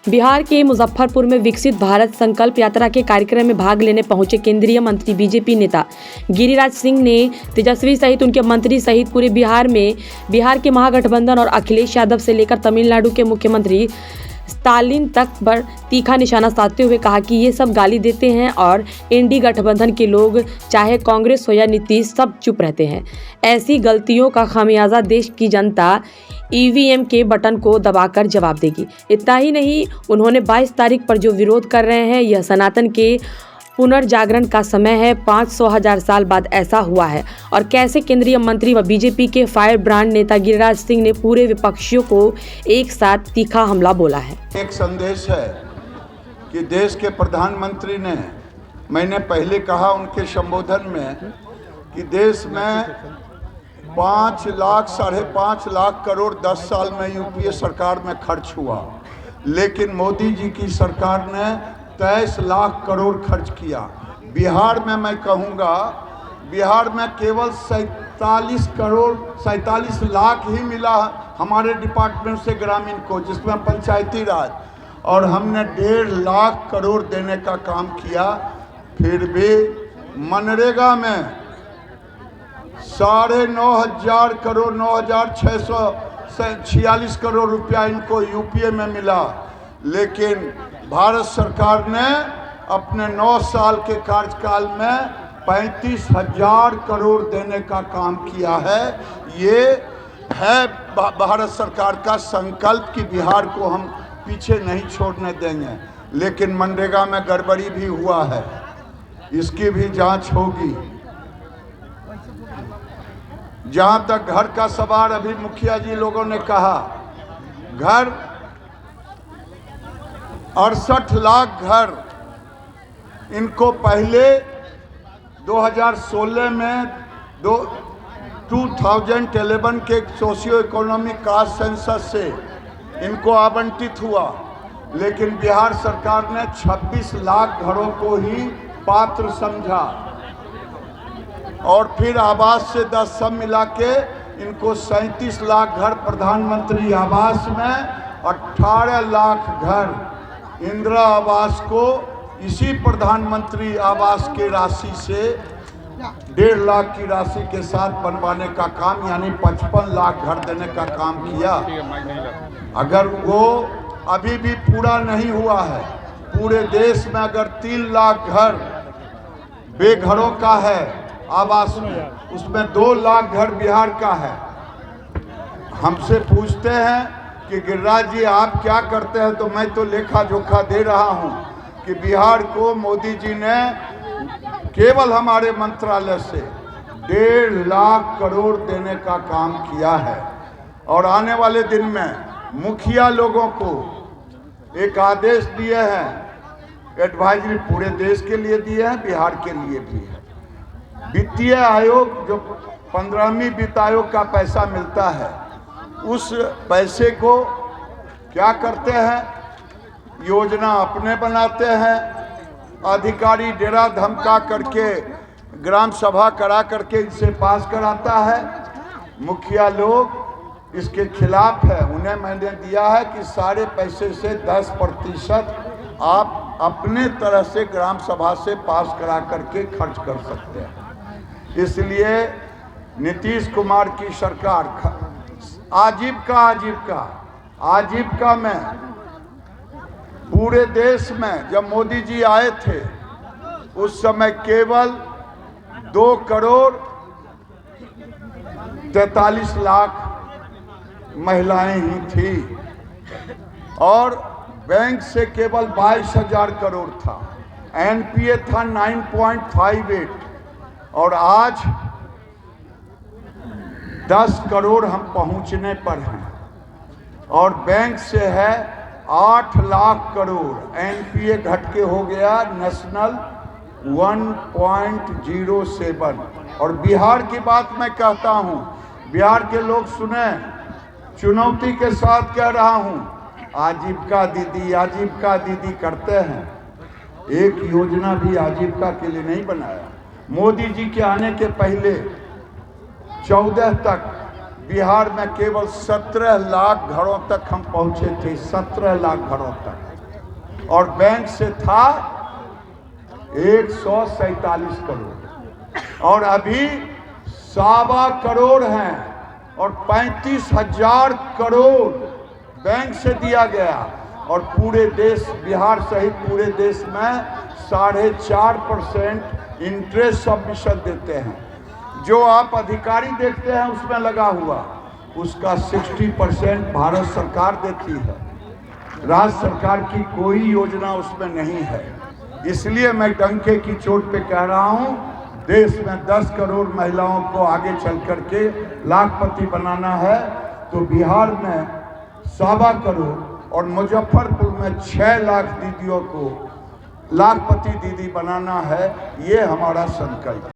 बिहार के मुजफ्फरपुर में विकसित भारत संकल्प यात्रा के कार्यक्रम में भाग लेने पहुंचे केंद्रीय मंत्री बीजेपी नेता गिरिराज सिंह ने तेजस्वी सहित उनके मंत्री सहित पूरे बिहार के महागठबंधन और अखिलेश यादव से लेकर तमिलनाडु के मुख्यमंत्री स्टालिन तक पर तीखा निशाना साधते हुए कहा कि ये सब गाली देते हैं और इंडी गठबंधन के लोग चाहे कांग्रेस हो या नीतीश सब चुप रहते हैं। ऐसी गलतियों का खामियाजा देश की जनता ईवीएम के बटन को दबाकर जवाब देगी। इतना ही नहीं, उन्होंने 22 तारीख पर जो विरोध कर रहे हैं यह सनातन के पुनर्जागरण का समय है। 500,000 साल बाद ऐसा हुआ है और कैसे केंद्रीय मंत्री व बीजेपी के फायर ब्रांड नेता गिरिराज सिंह ने पूरे विपक्षियों को एक साथ तीखा हमला बोला है। एक संदेश है कि देश के प्रधानमंत्री ने, मैंने पहले कहा उनके संबोधन में कि देश में 5 लाख 5.5 लाख करोड़ 10 साल में यूपीए सरकार में खर्च हुआ, लेकिन मोदी जी की सरकार ने 23 लाख करोड़ खर्च किया। बिहार में मैं कहूँगा, बिहार में केवल 47 लाख ही मिला हमारे डिपार्टमेंट से ग्रामीण को, जिसमें पंचायती राज, और हमने 1.5 लाख करोड़ देने का काम किया। फिर भी मनरेगा में 9,500 करोड़ 9,646 करोड़ रुपया इनको यूपीए में मिला, लेकिन भारत सरकार ने अपने 9 साल के कार्यकाल में 35,000 करोड़ देने का काम किया है। ये है भारत सरकार का संकल्प कि बिहार को हम पीछे नहीं छोड़ने देंगे। लेकिन मनरेगा में गड़बड़ी भी हुआ है, इसकी भी जांच होगी। जहां तक घर का सवाल, अभी मुखिया जी लोगों ने कहा, घर 68 लाख घर इनको पहले 2016 में 2011 के सोशियो इकोनॉमिक कास्ट सेंसस से इनको आवंटित हुआ, लेकिन बिहार सरकार ने 26 लाख घरों को ही पात्र समझा और फिर आवास से 10 सब मिला के इनको 37 लाख घर प्रधानमंत्री आवास में, 18 लाख घर इंदिरा आवास को इसी प्रधानमंत्री आवास के राशि से 1.5 लाख की राशि के साथ बनवाने का काम, यानी 55 लाख घर देने का काम किया। अगर वो अभी भी पूरा नहीं हुआ है, पूरे देश में अगर 3 लाख घर बेघरों का है आवास में, उसमें 2 लाख घर बिहार का है। हमसे पूछते हैं कि गिरिराज जी आप क्या करते हैं, तो मैं तो लेखा जोखा दे रहा हूं कि बिहार को मोदी जी ने केवल हमारे मंत्रालय से 1.5 लाख करोड़ देने का काम किया है। और आने वाले दिन में मुखिया लोगों को एक आदेश दिए हैं, एडवाइजरी पूरे देश के लिए दिए हैं, बिहार के लिए भी है। वित्तीय आयोग, जो 15वीं वित्त आयोग का पैसा मिलता है, उस पैसे को क्या करते हैं, योजना अपने बनाते हैं, अधिकारी डेरा धमका करके ग्राम सभा करा करके इसे पास कराता है। मुखिया लोग इसके खिलाफ है। उन्हें मैंने दिया है कि सारे पैसे से 10% आप अपने तरह से ग्राम सभा से पास करा करके खर्च कर सकते हैं। इसलिए नीतीश कुमार की सरकार आजीविका में पूरे देश में, जब मोदी जी आए थे उस समय केवल 2 करोड़ 43 लाख महिलाएं ही थी और बैंक से केवल 22,000 करोड़ था। एनपीए था 9.58 और आज 10 करोड़ हम पहुंचने पर हैं और बैंक से है 8 लाख करोड़। एनपीए घट के हो गया नेशनल 1.07। और बिहार की बात मैं कहता हूं, बिहार के लोग सुने, चुनौती के साथ कह रहा हूं, आजीविका दीदी करते हैं। एक योजना भी आजीविका के लिए नहीं बनाया। मोदी जी के आने के पहले 14 तक बिहार में केवल 17 लाख घरों तक हम पहुंचे थे, 17 लाख घरों तक। और बैंक से था 147 करोड़ और अभी 1.25 करोड़ हैं और 35,000 करोड़ बैंक से दिया गया और पूरे देश, बिहार सहित पूरे देश में 4.5% इंटरेस्ट सबमिशन देते हैं। जो आप अधिकारी देखते हैं उसमें लगा हुआ, उसका 60% भारत सरकार देती है। राज्य सरकार की कोई योजना उसमें नहीं है। इसलिए मैं डंके की चोट पे कह रहा हूँ, देश में 10 करोड़ महिलाओं को आगे चल करके लाखपति बनाना है तो बिहार में 1.25 करोड़ और मुजफ्फरपुर में 6 लाख दीदियों को लाखपति दीदी बनाना है। ये हमारा संकल्प है।